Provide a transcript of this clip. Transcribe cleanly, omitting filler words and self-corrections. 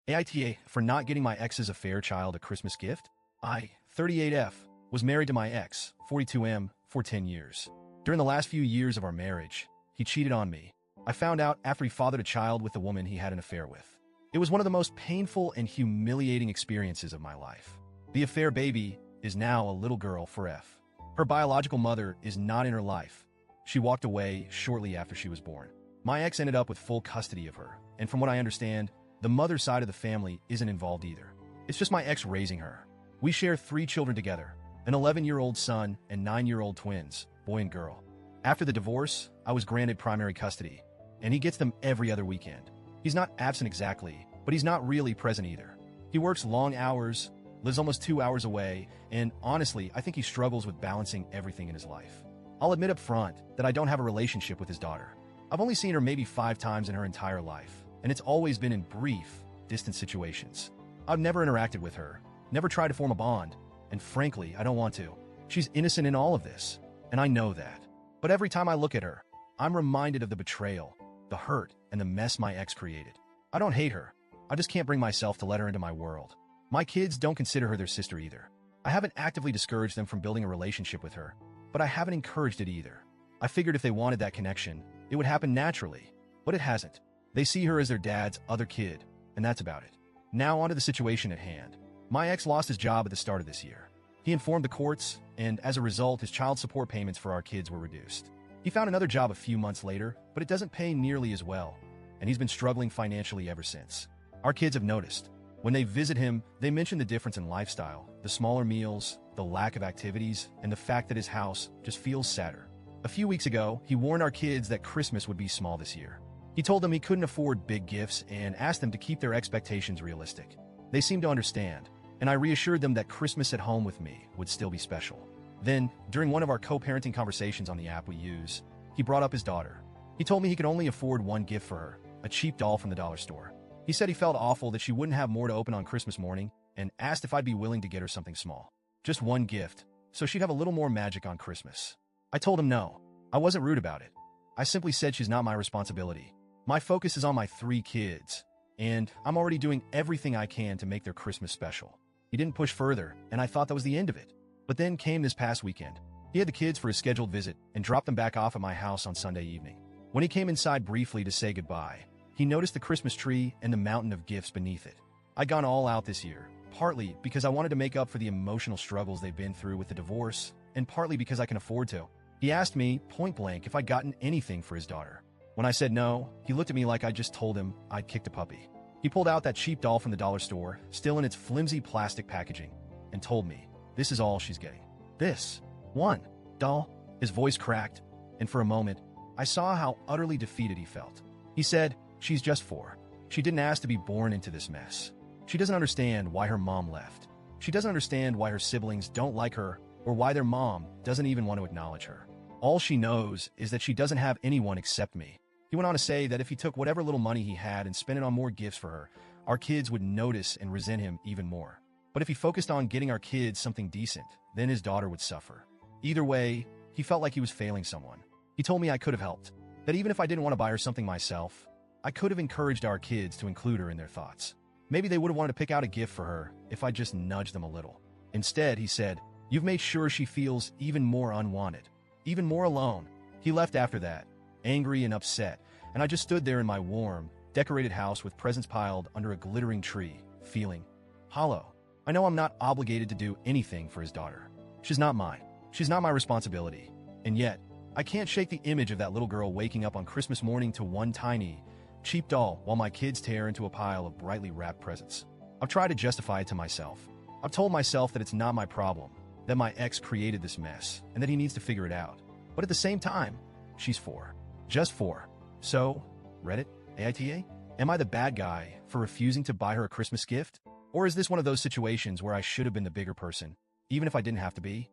AITA for not getting my ex's affair child a Christmas gift? I, 38F, was married to my ex, 42M, for 10 years. During the last few years of our marriage, he cheated on me. I found out after he fathered a child with the woman he had an affair with. It was one of the most painful and humiliating experiences of my life. The affair baby is now a little girl for F. Her biological mother is not in her life. She walked away shortly after she was born. My ex ended up with full custody of her, and from what I understand, the mother side of the family isn't involved either. It's just my ex raising her. We share 3 children together, an 11-year-old son and 9-year-old twins, boy and girl. After the divorce, I was granted primary custody, and he gets them every other weekend. He's not absent exactly, but he's not really present either. He works long hours, lives almost 2 hours away, and honestly, I think he struggles with balancing everything in his life. I'll admit up front that I don't have a relationship with his daughter. I've only seen her maybe 5 times in her entire life, and it's always been in brief, distant situations. I've never interacted with her, never tried to form a bond, and frankly, I don't want to. She's innocent in all of this, and I know that. But every time I look at her, I'm reminded of the betrayal, the hurt, and the mess my ex created. I don't hate her. I just can't bring myself to let her into my world. My kids don't consider her their sister either. I haven't actively discouraged them from building a relationship with her, but I haven't encouraged it either. I figured if they wanted that connection, it would happen naturally, but it hasn't. They see her as their dad's other kid, and that's about it. Now onto the situation at hand. My ex lost his job at the start of this year. He informed the courts, and as a result, his child support payments for our kids were reduced. He found another job a few months later, but it doesn't pay nearly as well, and he's been struggling financially ever since. Our kids have noticed. When they visit him, they mention the difference in lifestyle, the smaller meals, the lack of activities, and the fact that his house just feels sadder. A few weeks ago, he warned our kids that Christmas would be small this year. He told them he couldn't afford big gifts and asked them to keep their expectations realistic. They seemed to understand, and I reassured them that Christmas at home with me would still be special. Then, during one of our co-parenting conversations on the app we use, he brought up his daughter. He told me he could only afford one gift for her, a cheap doll from the dollar store. He said he felt awful that she wouldn't have more to open on Christmas morning and asked if I'd be willing to get her something small. Just one gift, so she'd have a little more magic on Christmas. I told him no. I wasn't rude about it. I simply said she's not my responsibility. My focus is on my 3 kids, and I'm already doing everything I can to make their Christmas special. He didn't push further, and I thought that was the end of it. But then came this past weekend. He had the kids for his scheduled visit and dropped them back off at my house on Sunday evening. When he came inside briefly to say goodbye, he noticed the Christmas tree and the mountain of gifts beneath it. I'd gone all out this year, partly because I wanted to make up for the emotional struggles they've been through with the divorce, and partly because I can afford to. He asked me, point blank, if I'd gotten anything for his daughter. When I said no, he looked at me like I just told him I'd kicked a puppy. He pulled out that cheap doll from the dollar store, still in its flimsy plastic packaging, and told me, this is all she's getting. This one doll. His voice cracked, and for a moment, I saw how utterly defeated he felt. He said, she's just 4. She didn't ask to be born into this mess. She doesn't understand why her mom left. She doesn't understand why her siblings don't like her or why their mom doesn't even want to acknowledge her. All she knows is that she doesn't have anyone except me. He went on to say that if he took whatever little money he had and spent it on more gifts for her, our kids would notice and resent him even more. But if he focused on getting our kids something decent, then his daughter would suffer. Either way, he felt like he was failing someone. He told me I could have helped, that even if I didn't want to buy her something myself, I could have encouraged our kids to include her in their thoughts. Maybe they would have wanted to pick out a gift for her if I just nudged them a little. Instead, he said, you've made sure she feels even more unwanted, even more alone. He left after that, angry and upset, and I just stood there in my warm, decorated house with presents piled under a glittering tree, feeling hollow. I know I'm not obligated to do anything for his daughter. She's not mine. She's not my responsibility. And yet, I can't shake the image of that little girl waking up on Christmas morning to one tiny, cheap doll while my kids tear into a pile of brightly wrapped presents. I've tried to justify it to myself. I've told myself that it's not my problem, that my ex created this mess, and that he needs to figure it out. But at the same time, she's 4. Just 4. So, Reddit, AITA? Am I the bad guy for refusing to buy her a Christmas gift? Or is this one of those situations where I should have been the bigger person, even if I didn't have to be?